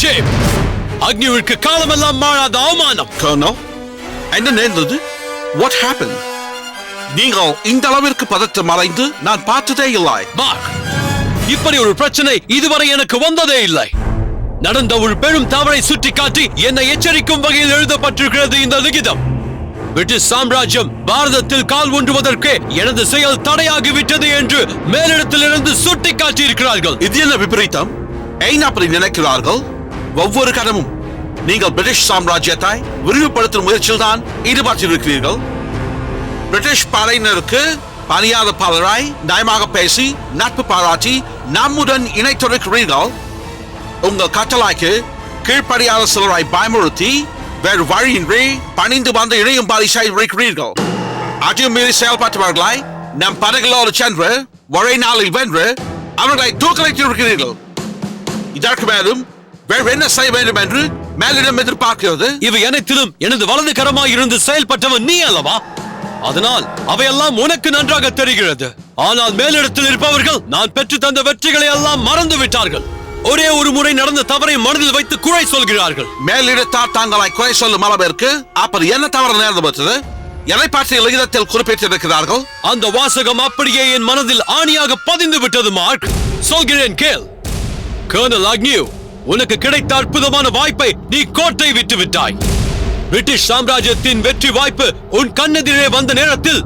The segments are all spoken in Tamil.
shame. அக்னிவிற்கு காலமெல்லாம் மாறாத அவமானம். Colonel, என்ன நேர்ந்தது? What happened? நீங்கள் இந்த அளவிற்கு பதற்றம் அடைந்து நான் பார்த்ததே இல்லை. மார்க், இப்படி ஒரு பிரச்சனை இதுவரை எனக்கு வந்ததே இல்லை. நடந்த ஒரு பெரும் தவறை சுட்டிக்காட்டி என்னை எச்சரிக்கும் வகையில் எழுதப்பட்டிருக்கிறது இந்த லிகிதம். பிரிட்டிஷ் சாம்ராஜ்யம் பாரதத்தில் கால் ஊன்றுவதற்கு எனது செயல் தடையாகிவிட்டது என்று மேலிடத்திலிருந்து சுட்டிக்காட்டி இருக்கிறார்கள். இது என்ன விபரீதம்? ஏன் அப்படி நினைக்கிறார்கள்? ஒவ்வொரு கணமும் நீங்கள் பிரிட்டிஷ் சாம்ராஜ்யத்தை விரிவுபடுத்தும் முயற்சியில் தான் ஈடுபட்டிருக்கிறீர்கள். பிரிட்டிஷ் படையினருக்கு பணியாத பலராய் நயமாக பேசி நட்பு பாராட்டி நம்முடன் இணைத்திருக்கிறீர்கள். உங்கள் கட்டளைக்கு கீழ்ப்படியாத சிலராய் பயமுறுத்தி வேறு வழியின்றி பணிந்து வந்து இணையும்படி செய்திருக்கிறீர்கள். அதையும் மீறி செயல்பட்டவர்களை நம் படைகளோடு சென்று ஒரே நாளில் வென்று அவர்களை தூக்கலைத்திருக்கிறீர்கள். இதற்கு மேலும் வேறு என்ன செய்ய வேண்டும் என்று மேலிடம் எதிர்பார்க்கிறது. இவை அனைத்திலும் எனது வலது கரமாய் இருந்து செயல்பட்டவன் நீ அல்லவா? அதனால் அவையெல்லாம் உனக்கு நன்றாக தெரிகிறது. ஆனால் மேலிடத்தில் இருப்பவர்கள் நான் பெற்று தந்த வெற்றிகளை எல்லாம் மறந்து விட்டார்கள். ஒரே ஒரு முறை நடந்த தவறை மனதில் வைத்து குறை சொல்கிறார்கள். மேலிடத்தார் தங்களை குறை சொல்லும் அளவிற்கு அப்படி என்ன தவறு நேர்ந்து எதை பற்றிய லிகிதத்தில் குறிப்பிட்டிருக்கிறார்கள்? அந்த வாசகம் அப்படியே என் மனதில் ஆணியாக பதிந்து விட்டது மார்க். சொல்கிறேன் கேள். கர்னல் அக்னியூ, உனக்கு கிடைத்த அற்புதமான வாய்ப்பை நீ கோட்டை விட்டு விட்டாய். பிரிட்டிஷ் சாம்ராஜ்யத்தின் வெற்றி வாய்ப்பு உன் கண்ணெதிரே வந்த நேரத்தில்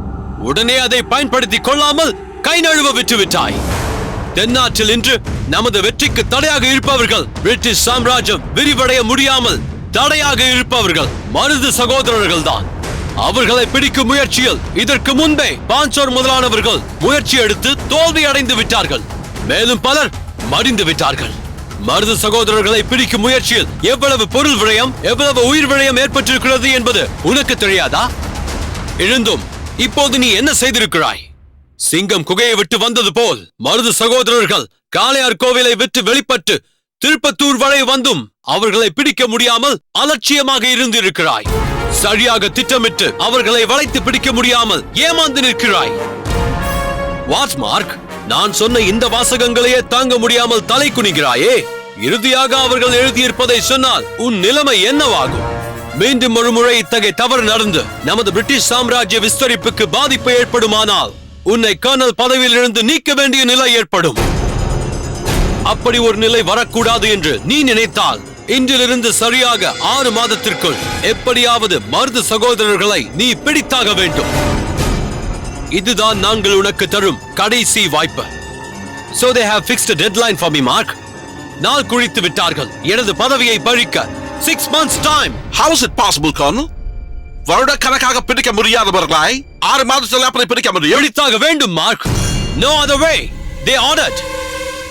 உடனே அதை பயன்படுத்திக் கொள்ளாமல் கை நழுவ விட்டு விட்டாய். தென்னாற்றில் இன்று நமது வெற்றிக்கு தடையாக இருப்பவர்கள் பிரிட்டிஷ் சாம்ராஜ்யம் விரிவடைய முடியாமல் தடையாக இருப்பவர்கள் மருது சகோதரர்கள் தான். அவர்களை பிடிக்கும் முயற்சியில் இதற்கு முன்பே பான்சோர் முதலானவர்கள் முயற்சி எடுத்து தோல்வி அடைந்து விட்டார்கள். மேலும் பலர் மடிந்து விட்டார்கள். மருது சகோதரர்களை பிடிக்கும் முயற்சியில் எவ்வளவு பொருள் விரயம், எவ்வளவு உயிர் விரயம் ஏற்பட்டிருக்கிறது என்பது உனக்கு தெரியாதா? இருந்தும் இப்போது நீ என்ன செய்திருக்கிறாய்? சிங்கம் குகையை விட்டு வந்தது போல் மருது சகோதரர்கள் காளையார் கோவிலை விட்டு வெளிப்பட்டு திருப்பத்தூர் வரை வந்தும் அவர்களை பிடிக்க முடியாமல் அலட்சியமாக இருந்திருக்கிறாய். சரியாக திட்டமிட்டு அவர்களை வளைத்து பிடிக்க முடியாமல் ஏமாந்து நிற்கிறாய். வாட் மார்க், நான் சொன்ன இந்த வாசகங்களையே தாங்க முடியாமல் தலை குனிகிறாயே. இறுதியாக அவர்கள் எழுதியிருப்பதை சொன்னால் உன் நிலைமை என்னவாகும்? மீண்டும் ஒரு முறை இத்தகைய தவறு நடந்து நமது பிரிட்டிஷ் சாம்ராஜ்ய விஸ்தரிப்புக்கு பாதிப்பு ஏற்படுமானால் உன்னை கர்னல் பதவியில் இருந்து நீக்க வேண்டிய நிலை ஏற்படும். அப்படி ஒரு நிலை வரக்கூடாது என்று நீ நினைத்தால் இன்றிலிருந்து சரியாக 6 மாதத்திற்குள் எப்படியாவது மருது சகோதரர்களை நீ பிடித்தாக வேண்டும். இதுதான் நாங்கள் உனக்கு தரும் கடைசி வாய்ப்பு. So they have fixed a deadline for me, Mark. நாள் குறித்து விட்டார்கள் எனது பதவியை பழிக்க. 6 months time. How is it possible, Colonel? வருட கணக்காக பிடிக்க முடியாதவர்களை 6 மாதத்தில் அப்படி பிடிக்க முடியும்? பிடித்தாக வேண்டும், mark. No other way. They ordered.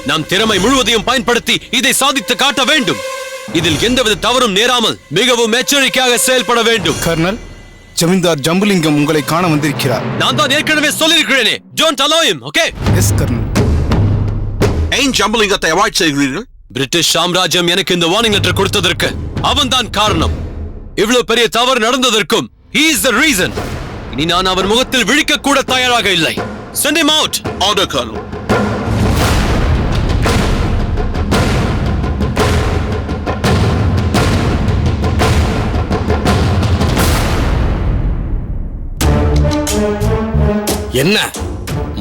நம் திறமை முழுவதையும் பயன்படுத்தி இதை சாதித்து காட்ட வேண்டும். இதில் எந்தவித தவறும் நேராமல் மிகவும் எச்சரிக்கையாக செயல்பட வேண்டும். கர்னல், ஜமீன்தார் ஜம்புலிங்கம் உங்களை காண வந்திருக்கிறார். நான் தான் ஏற்கனவே சொல்லியிருக்கிறேனே. Don't allow him, okay? Yes, colonel. ஏன் ஜம்புலிங்கத்தை அவாய்ட் செய்கிறீர்கள்? பிரிட்டிஷ் சாம்ராஜ்யம் எனக்கு இந்த வார்னிங் லெட்டர் கொடுத்ததற்கு அவன் தான் காரணம். இவ்வளவு பெரிய தவறு நடந்ததற்கும் he is the reason. இனி நான் அவர் முகத்தில் விழிக்க கூட தயாராக இல்லை. Send him out. Order, Colonel. என்ன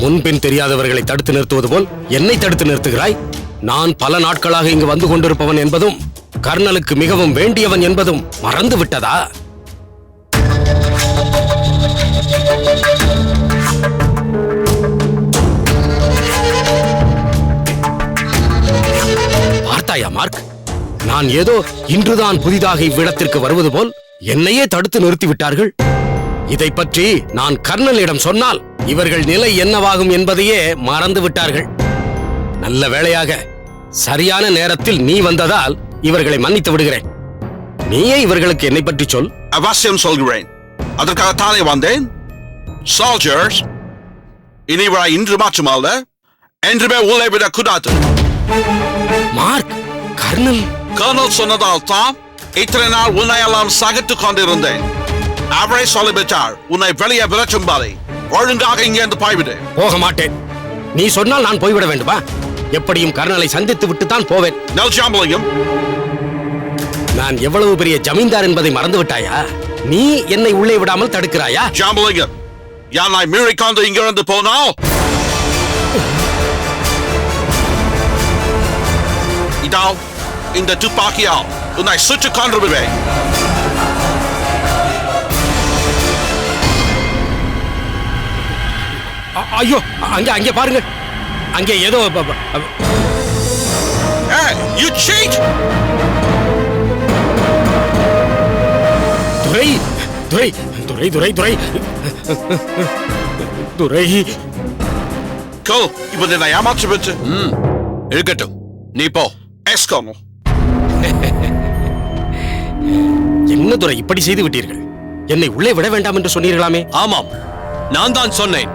முன்பின் தெரியாதவர்களை தடுத்து நிறுத்துவது போல் என்னை தடுத்து நிறுத்துகிறாய்? நான் பல நாட்களாக இங்கு வந்து கொண்டிருப்பவன் என்பதும் கர்னலுக்கு மிகவும் வேண்டியவன் என்பதும் மறந்து விட்டதா? பார்த்தாயா மார்க், நான் ஏதோ இன்றுதான் புதிதாக இவ்விடத்திற்கு வருவது போல் என்னையே தடுத்து நிறுத்தி விட்டார்கள். இதை பற்றி நான் கர்னலிடம் சொன்னால் இவர்கள் நிலை என்னவாகும் என்பதையே மறந்து விட்டார்கள். நல்ல வேளையாக சரியான நேரத்தில் நீ வந்ததால் இவர்களை மன்னித்து விடுகிறேன். நீயே இவர்களுக்கு என்னை பற்றி சொல். அவசியம் சொல்கிறேன். அதற்காக தானே வந்தேன். சோல்ஜர்ஸ், இனிவரை இன்று மாற்றமல்ல, என்றுமே உள்ளே விடக்கூடாது. மார்க், கர்னல் சொன்னதால் தான் இத்தனை நாள் உன்னை எல்லாம் சகித்துக் கொண்டிருந்தேன். அவரை சொல்லிவிட்டார் உன்னை வெளியே விரட்டும்படி. ஒழுங்காக இங்கிருந்து போய்விடு. போக மாட்டேன். நீ சொன்னால் நான் போய்விட வேண்டுமா? எப்படியும் கர்னலை சந்தித்து விட்டு தான் போவேன். நெல் ஜம்புலிங்கம், நான் எவ்வளவு பெரிய ஜமீன்தார் என்பதை மறந்து விட்டாயா? நீ என்னை உள்ளே விடாமல் தடுக்கிறாயா? ஜாம்பலிங்கம், யானாய் மீறிக்காந்து இங்கிருந்து போனால் இதோ இந்த துப்பாக்கியால் உன்னை சுட்டுக் கொன்று விடுவேன். ஐயோ, அங்கே அங்கே பாருங்க, அங்கே ஏதோ Hey, you cheat! Durai Durai Durai Durai Durai Durai. Go, இப்ப என்னை ஏமாற்றி விட்டு. இருக்கட்டும், நீ போ. Yes colonel. என்ன துரை இப்படி செய்து விட்டீர்கள்? என்னை உள்ளே விட வேண்டாம் என்று சொன்னீர்களாமே? ஆமாம், நான் தான் சொன்னேன்.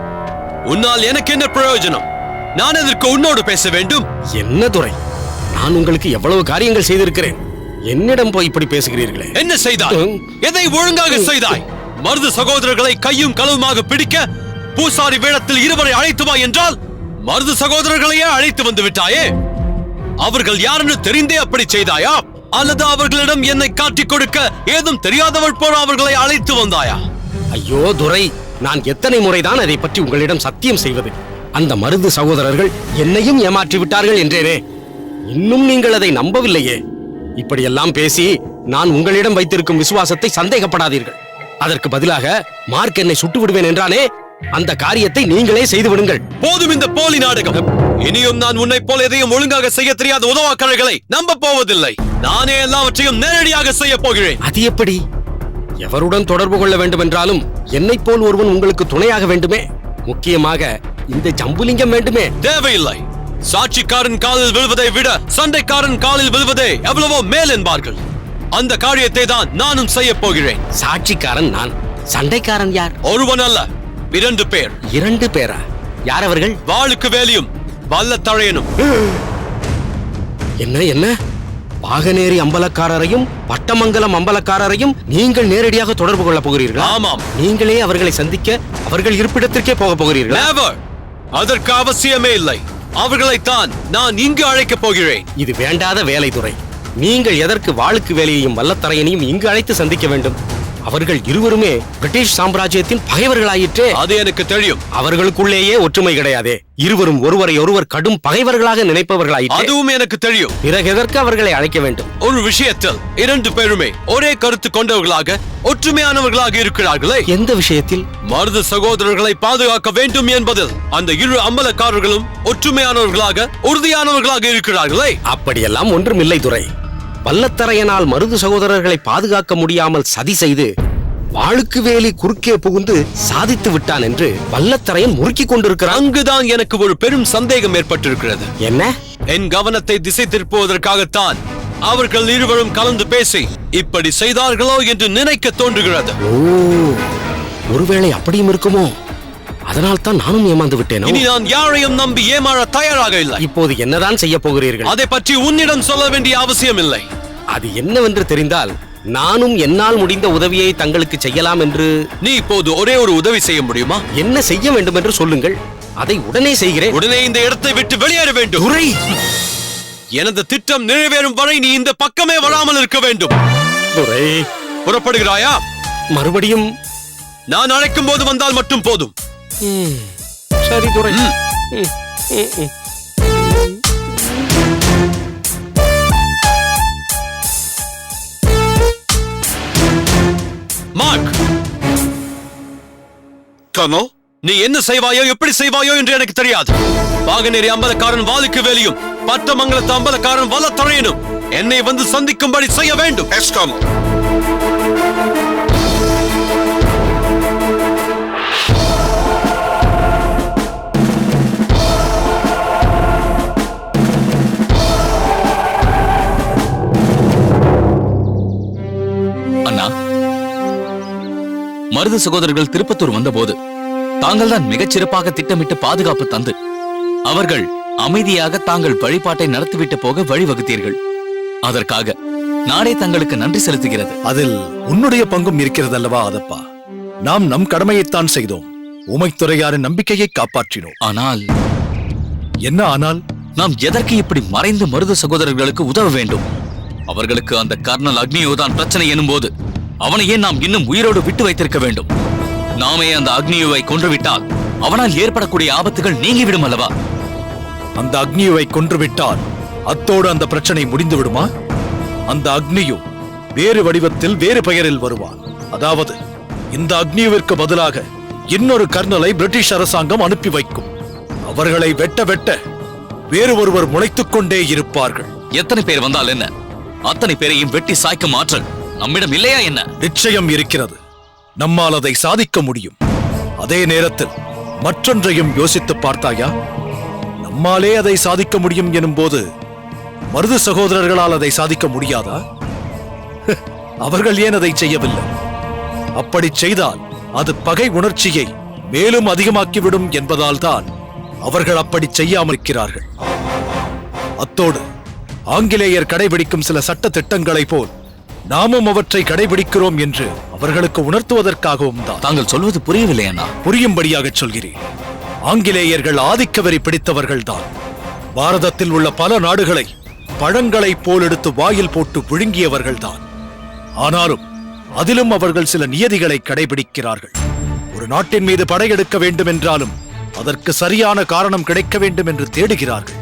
உன்னால் எனக்கு என்ன பிரயோஜனம்? நான் எதற்கு உன்னோடு பேச வேண்டும்? என்ன துரை, நான் உங்களுக்கு எவ்வளவு காரியங்கள் செய்திருக்கிறேன். என்னிடம் போய் இப்படி பேசுகிறீர்களே? என்ன செய்தாய்? எதை ஒழுங்காக செய்தாய்? மருது சகோதரர்களை கையும் களவுமாக பிடிக்க பூசாரி வேடத்தில் இருவரை அழைத்து வா என்றால் மருது சகோதரர்களையே அழைத்து வந்து விட்டாயே. அவர்கள் யாருன்னு தெரிந்தே அப்படி செய்தாயா? அல்லது அவர்களிடம் என்னை காட்டிக் கொடுக்க ஏதும் தெரியாதவள் போல அவர்களை அழைத்து வந்தாயா? ஐயோ துரை, நான் எத்தனை முறைதான் அதை பற்றி உங்களிடம் சத்தியம் செய்வது? அந்த மருது சகோதரர்கள் என்னையும் ஏமாற்றி விட்டார்கள் என்றேனே. இன்னும் நீங்கள் அதை நம்பவில்லையே. இப்படியெல்லாம் பேசி நான் உங்களிடம் வைத்திருக்கும் விசுவாசத்தை சந்தேகப்படாதீர்கள். அதற்கு பதிலாக மார்க் என்னை சுட்டு விடுவேன் என்றானே, அந்த காரியத்தை நீங்களே செய்து விடுங்கள். போதும் இந்த போலி நாடகம். இனியும் நான் உன்னை போல எதையும் ஒழுங்காக செய்ய தெரியாத உதவாக்கரைகளை நம்ப போவதில்லை. நானே எல்லாவற்றையும் நேரடியாக செய்ய போகிறேன். அது எப்படி? எவருடன் தொடர்பு கொள்ள வேண்டும் என்றாலும் என்னை போல் ஒருவன் உங்களுக்கு துணையாக வேண்டுமே. முக்கியமாக இந்த ஜம்புலிங்கம் வேண்டுமே. தேவையில்லை. சாட்சிக்காரன் காலில் விழுவதை விட சண்டைக்காரன் காலில் விழுவதே எவ்வளவோ மேல் என்பார்கள். அந்த காரியத்தை தான் நானும் செய்ய போகிறேன். சாட்சிக்காரன் நான், சண்டைக்காரன் யார்? ஒருவன் அல்ல, 2 பேர். 2 பேரா? யார் அவர்கள்? வாளுக்கு வேலியும் வல்லத்தழையனும். என்ன என்ன? பாகநேரி அம்பலக்காரரையும் பட்டமங்கலம் அம்பலக்காரரையும் நீங்கள் நேரடியாக தொடர்பு கொள்ள போகிறீர்களா? ஆமாம். நீங்களே அவர்களை சந்திக்க அவர்கள் இருப்பிடத்திற்கே போக போகிறீர்களா? Never. அதற்கு அவசியமே இல்லை. அவர்களைத்தான் நான் இங்கு அழைக்கப் போகிறேன். இது வேண்டாத வேலை துறை. நீங்கள் எதற்கு வாளுக்கு வேலையையும் வல்லத்தரையனையும் இங்கு அழைத்து சந்திக்க வேண்டும்? அவர்கள் இருவருமே பிரிட்டிஷ் சாம்ராஜ்யத்தின் பகைவர்களாயிற்றே. அது எனக்கு தெரியும். அவர்களுக்குள்ளேயே ஒற்றுமை கிடையாதே. இருவரும் ஒருவரை ஒருவர் கடும் பகைவர்களாக நினைப்பவர்களாயிற்றே. அதுவும் எனக்கு தெரியும். பிறகு எதற்கு அவர்களை அழைக்க வேண்டும்? ஒரு விஷயத்தில் 2 பேருமே ஒரே கருத்து கொண்டவர்களாக ஒற்றுமையானவர்களாக இருக்கிறார்களே. எந்த விஷயத்தில்? மருது சகோதரர்களை பாதுகாக்க வேண்டும் என்பதில் அந்த 2 அம்பலக்காரர்களும் ஒற்றுமையானவர்களாக உறுதியானவர்களாக இருக்கிறார்களே. அப்படியெல்லாம் ஒன்றுமில்லை துரை. வல்லத்தரையனால் மருது சகோதரர்களை பாதுகாக்க முடியாமல் சதி செய்து வாளுக்கு வேலி குறுக்கே புகுந்து சாதித்து விட்டான் என்று வல்லத்தரையன் முறுக்கிக் கொண்டிருக்கிறான். அங்குதான் எனக்கு ஒரு பெரும் சந்தேகம் ஏற்பட்டிருக்கிறது. என்ன? என் கவனத்தை திசை திருப்புவதற்காகத்தான் அவர்கள் இருவரும் கலந்து பேசி இப்படி செய்தார்களோ என்று நினைக்க தோன்றுகிறது. ஓ, ஒருவேளை அப்படியும் இருக்குமோ? அதனால் தான் நானும் ஏமாந்து விட்டேனோ? இனி நான் யாரையும் நம்பி ஏமாற தயாராக இல்லை. இப்போது என்னதான் செய்ய போகிறீர்கள்? அதை பற்றி உன்னிடம் சொல்ல வேண்டிய அவசியம் இல்லை. அது என்னவென்று தெரிந்தால் நானும் என்னால் முடிந்த உதவியை தங்களுக்கு செய்யலாம் என்று. நீ இப்போது ஒரே ஒரு உதவி செய்ய முடியுமா? என்ன செய்ய வேண்டும் என்று சொல்லுங்கள், அதை உடனே செய்கிறேன். உடனே இந்த இடத்தை விட்டு வெளியேற வேண்டும். துரை, எனது திட்டம் நிறைவேறும் வரை நீ இந்த பக்கமே வராமல் இருக்க வேண்டும். துரை, புறப்படுகிறாயா? மறுபடியும் நான் அழைக்கும் போது வந்தால் மட்டும் போதும். சரி துரை. மார்க், கர்னல், நீ என்ன செய்வாயோ எப்படி செய்வாயோ என்று எனக்கு தெரியாது. பாகநேரி அம்பலக்காரன் வாளுக்கு வேலியும் பட்டமங்கலத்து அம்பலக்காரன் வல்லத்தரையனும் என்னை வந்து சந்திக்கும்படி செய்ய வேண்டும். S kernel. அண்ணா, மருது சகோதரர்கள் திருப்பத்தூர் வந்தபோது தாங்கள் தான் மிகச் சிறப்பாக திட்டமிட்டு பாதுகாப்பு தந்து அவர்கள் அமைதியாக தாங்கள் வழிபாட்டை நடத்திவிட்டு போக வழிவகுத்தீர்கள். அதற்காக நாடே தங்களுக்கு நன்றி செலுத்துகிறது. அதில் உன்னுடைய பங்கும் இருக்கிறதல்லவா அதப்பா? நாம் நம் கடமையைத்தான் செய்தோம். உமைத்துறையாரின் நம்பிக்கையை காப்பாற்றினோம். ஆனால் என்ன ஆனால்? நாம் எதற்கு இப்படி மறைந்து மருது சகோதரர்களுக்கு உதவ வேண்டும்? அவர்களுக்கு அந்த கர்னல் அக்னியோதான் பிரச்சனை எனும் போது அவனையே நாம் இன்னும் உயிரோடு விட்டு வைத்திருக்க வேண்டும். நாமே அந்த அக்னியுவை கொன்றுவிட்டால் அவனால் ஏற்படக்கூடிய ஆபத்துகள் நீங்கிவிடும் அல்லவா? அந்த அக்னியுவை கொன்றுவிட்டால் அத்தோடு அந்த பிரச்சனை முடிந்து விடுமா? அந்த அக்னியு வேறு வடிவத்தில் வேறு பெயரில் வருவான். அதாவது இந்த அக்னியுவிற்கு பதிலாக இன்னொரு கர்னலை பிரிட்டிஷ் அரசாங்கம் அனுப்பி வைக்கும். அவர்களை வெட்ட வெட்ட வேறு ஒருவர் முளைத்துக் கொண்டே இருப்பார்கள். எத்தனை பேர் வந்தால் என்ன? அத்தனை பேரையும் வெட்டி சாய்க்கும் ஆற்றல் நம்மிடம் இல்லையா என்ன? நிச்சயம் இருக்கிறது. நம்மால் அதை சாதிக்க முடியும். அதே நேரத்தில் மற்றொன்றையும் யோசித்து பார்த்தாயா? நம்மாலே அதை சாதிக்க முடியும் எனும் போது மருது சகோதரர்களால் அதை சாதிக்க முடியாதா? அவர்கள் ஏன் அதை செய்யவில்லை? அப்படி செய்தால் அது பகை உணர்ச்சியை மேலும் அதிகமாக்கிவிடும் என்பதால் தான் அவர்கள் அப்படி செய்யாமல் இருக்கிறார்கள். அத்தோடு ஆங்கிலேயர் கடைபிடிக்கும் சில சட்ட திட்டங்களைப் போல் நாமும் அவற்றை கடைபிடிக்கிறோம் என்று அவர்களுக்கு உணர்த்துவதற்காகவும் தான். தாங்கள் சொல்வது புரியவில்லை அண்ணா. புரியும்படியாக சொல்கிறேன். ஆங்கிலேயர்கள் ஆதிக்க வெறி பிடித்தவர்கள் தான். பாரதத்தில் உள்ள பல நாடுகளை பழங்களைப் போல் எடுத்து வாயில் போட்டு விழுங்கியவர்கள் தான். ஆனாலும் அதிலும் அவர்கள் சில நியதிகளை கடைபிடிக்கிறார்கள். ஒரு நாட்டின் மீது படையெடுக்க வேண்டும் என்றாலும் அதற்கு சரியான காரணம் கிடைக்க வேண்டும் என்று தேடுகிறார்கள்.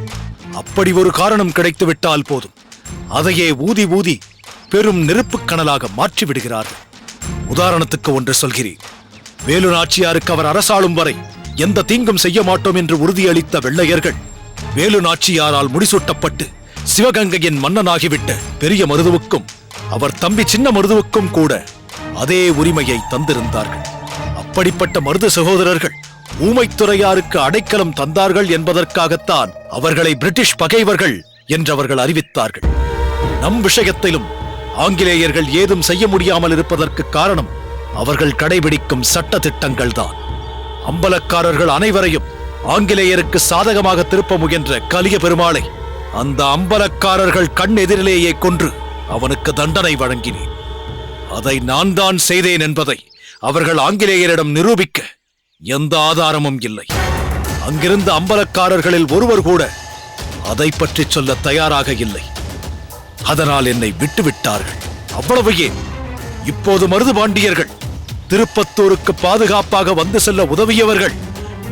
அப்படி ஒரு காரணம் கிடைத்துவிட்டால் போதும், அதையே ஊதி ஊதி பெரும் நெருப்புக் கனலாக மாற்றி விடுகிறார்கள். உதாரணத்துக்கு ஒன்று சொல்கிறேன். வேலு நாச்சியாருக்கு அவர் அரசாளும் வரை எந்த தீங்கும் செய்ய மாட்டோம் என்று உறுதியளித்த வெள்ளையர்கள் வேலு நாச்சியாரால் முடிசூட்டப்பட்டு சிவகங்கையின் மன்னனாகிவிட்ட பெரிய மருதுவுக்கும் அவர் தம்பி சின்ன மருதுவுக்கும் கூட அதே உரிமையை தந்திருந்தார்கள். அப்படிப்பட்ட மருது சகோதரர்கள் ஊமைத்துறையாருக்கு அடைக்கலம் தந்தார்கள் என்பதற்காகத்தான் அவர்களை பிரிட்டிஷ் பகைவர்கள் என்றவர்கள் அறிவித்தார்கள். நம் விஷயத்திலும் ஆங்கிலேயர்கள் ஏதும் செய்ய முடியாமல் இருப்பதற்கு காரணம் அவர்கள் கடைபிடிக்கும் சட்ட திட்டங்கள் தான். அம்பலக்காரர்கள் அனைவரையும் ஆங்கிலேயருக்கு சாதகமாக திருப்ப முயன்ற கலிய பெருமாளை அந்த அம்பலக்காரர்கள் கண் எதிரிலேயே கொன்று அவனுக்கு தண்டனை வழங்கினேன். அதை நான் தான் செய்தேன் என்பதை அவர்கள் ஆங்கிலேயரிடம் நிரூபிக்க எந்த ஆதாரமும் இல்லை. அங்கிருந்த அம்பலக்காரர்களில் ஒருவர் கூட அதை பற்றி சொல்ல தயாராக இல்லை. அதனால் என்னை விட்டுவிட்டார்கள். அவ்வளவு ஏன், இப்போது மருது பாண்டியர்கள் திருப்பத்தூருக்கு பாதுகாப்பாக வந்து செல்ல உதவியவர்கள்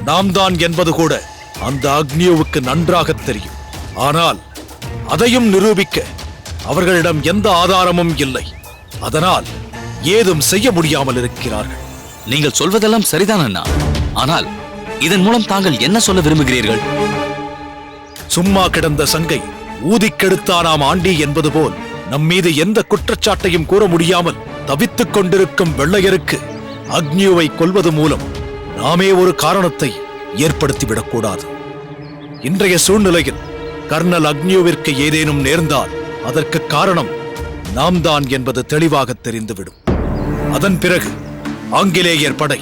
நாம் தான் என்பது கூட அந்த அக்னியுவுக்கு நன்றாக தெரியும். ஆனால் அதையும் நிரூபிக்க அவர்களிடம் எந்த ஆதாரமும் இல்லை. அதனால் ஏதும் செய்ய முடியாமல் இருக்கிறார்கள். நீங்கள் சொல்வதெல்லாம் சரிதான் அண்ணா. ஆனால் இதன் மூலம் தாங்கள் என்ன சொல்ல விரும்புகிறீர்கள்? சும்மா கிடந்த சங்கை ஊதிக்கெடுத்தானாம் ஆண்டி என்பது போல் நம்மீது எந்த குற்றச்சாட்டையும் கூற முடியாமல் தவித்துக் கொண்டிருக்கும் வெள்ளையருக்கு அக்னியுவை கொல்வது மூலம் நாமே ஒரு காரணத்தை ஏற்படுத்திவிடக்கூடாது. இன்றைய சூழ்நிலையில் கர்னல் அக்னியுவிற்கு ஏதேனும் நேர்ந்தால் அதற்கு காரணம் நாம் தான் என்பது தெளிவாக தெரிந்துவிடும். அதன் பிறகு ஆங்கிலேயர் படை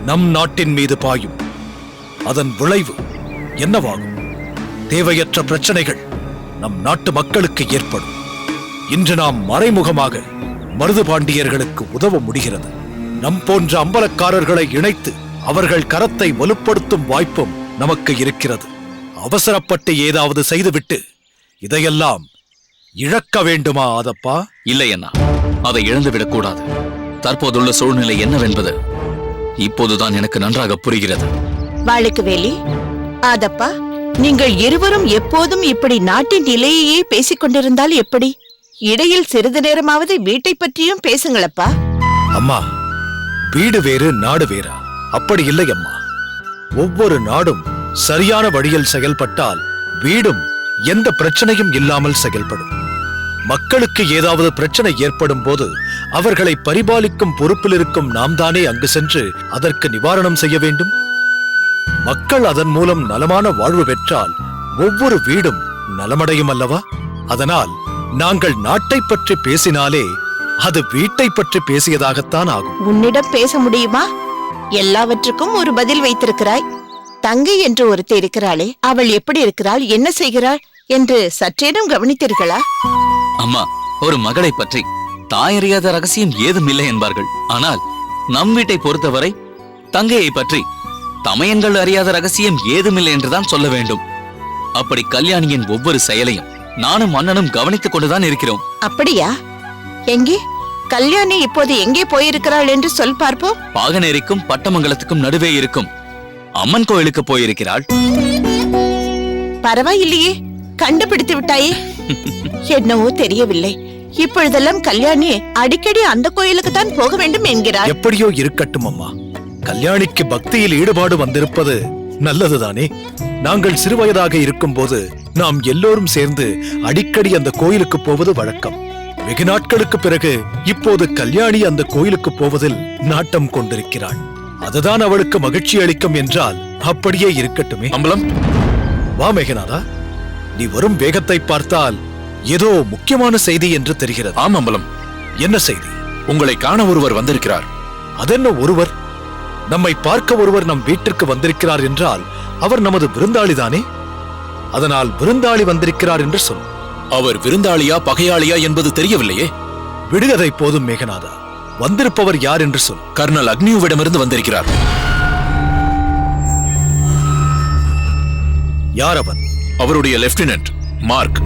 நம் நாட்டின் மீது பாயும். அதன் விளைவு என்னவாகும்? தேவையற்ற பிரச்சனைகள் நம் நாட்டு மக்களுக்கு ஏற்படும். இன்று நாம் மறைமுகமாக மருது பாண்டியர்களுக்கு உதவ முடிகிறது. நம் போன்ற அம்பலக்காரர்களை இணைத்து அவர்கள் கரத்தை வலுப்படுத்தும் வாய்ப்பும் நமக்கு இருக்கிறது. அவசரப்பட்டு ஏதாவது செய்துவிட்டு இதையெல்லாம் இழக்க வேண்டுமா ஆதப்பா? இல்லை அண்ணா, அதை இழந்துவிடக் கூடாது. தற்போதுள்ள சூழ்நிலை என்னவென்பது இப்போதுதான் எனக்கு நன்றாக புரிகிறது. வாளுக்கு வேலி, ஆதப்பா, நீங்கள் இருவரும் எப்போதும் இப்படி நாட்டின் நிலையையே பேசிக் கொண்டிருந்தால் எப்படி? இடையில் சிறிது நேரமாவது வீட்டை பற்றியும் பேசுங்களப்பா. அம்மா, வீடு வேறு நாடு வேறா? அப்படி இல்லை அம்மா. ஒவ்வொரு நாடும் சரியான வழியில் செயல்பட்டால் வீடும் எந்த பிரச்சனையும் இல்லாமல் செயல்படும். மக்களுக்கு ஏதாவது பிரச்சனை ஏற்படும் போது அவர்களை பரிபாலிக்கும் பொறுப்பில் இருக்கும் நாம் தானே அங்கு சென்று அதற்கு நிவாரணம் செய்ய வேண்டும். மக்கள் அதன் மூலம் நலமான வாழ்வு பெற்றால் ஒவ்வொரு வீடும் நலமடையும் அல்லவா? அதனால் நாங்கள் நாட்டை பற்றி பேசினாலே அது வீட்டை பற்றி பேசியதாகத்தான் ஆகும். உன்னிடம் பேச முடியுமா? எல்லாவற்றுக்கும் ஒரு பதில் வைத்திருக்கிறாய். தங்கை என்று ஒருத்தி இருக்கிறாளே, அவள் எப்படி இருக்கிறாள், என்ன செய்கிறாள் என்று சற்றேனும் கவனித்தீர்களா? அம்மா, ஒரு மகளை பற்றி தாயறியாத ரகசியம் ஏதும் இல்லை என்பார்கள். ஆனால் நம் வீட்டை பொறுத்தவரை தங்கையை பற்றி தமையன்கள் அறியாத ரகசியம் ஏதுமில்லை என்றுதான் சொல்ல வேண்டும். அப்படி கல்யாணியின் ஒவ்வொரு செயலையும் நானும் அண்ணனும் கவனித்துக் கொண்டுதான் இருக்கிறோம். அப்படியா? எங்கே கல்யாணி இப்போது எங்கே போயிருக்கிறாள் என்று சொல் பார்ப்போம். பாகனேரிக்கும் பட்டமங்கலத்துக்கும் நடுவே இருக்கும் அம்மன் கோயிலுக்கு போயிருக்கிறாள். பரவாயில்லையே, கண்டுபிடித்து விட்டாயே. என்னவோ தெரியவில்லை, இப்பொழுதெல்லாம் கல்யாணி அடிக்கடி அந்த கோயிலுக்கு தான் போக வேண்டும் என்கிறார். எப்படியோ இருக்கட்டும் அம்மா. கல்யாணிக்கு பக்தியில் ஈடுபாடு வந்திருப்பது நல்லதுதானே. நாங்கள் சிறுவயதாக இருக்கும்போது நாம் எல்லோரும் சேர்ந்து அடிக்கடி அந்த கோயிலுக்கு போவது வழக்கம். வெகு நாட்களுக்கு பிறகு இப்போது கல்யாணி அந்த கோயிலுக்கு போவதில் நாட்டம் கொண்டிருக்கிறாள். அதுதான் அவளுக்கு மகிழ்ச்சி அளிக்கும் என்றால் அப்படியே இருக்கட்டுமே. அம்பலம், வா மேகநாதா, நீ வரும் வேகத்தை பார்த்தால் ஏதோ முக்கியமான செய்தி என்று தெரிகிறது. ஆம் அம்பலம். என்ன செய்தி? உங்களை காண ஒருவர் வந்திருக்கிறார். அதென்ன ஒருவர்? நம்மை பார்க்க ஒருவர் நம் வீட்டிற்கு வந்திருக்கிறார் என்றால் அவர் நமது விருந்தாளிதானே. அதனால் விருந்தாளி வந்திருக்கிறார் என்று சொல். அவர் விருந்தாளியா பகையாளியா என்பது தெரியவில்லையே. விடுகதை போதும் மேகநாதா. வந்திருப்பவர் யார் என்று சொல். கர்னல் அக்னியுவிடமிருந்து வந்திருக்கிறார். யார் அவன்? அவருடைய லெப்டினன்ட் மார்க்.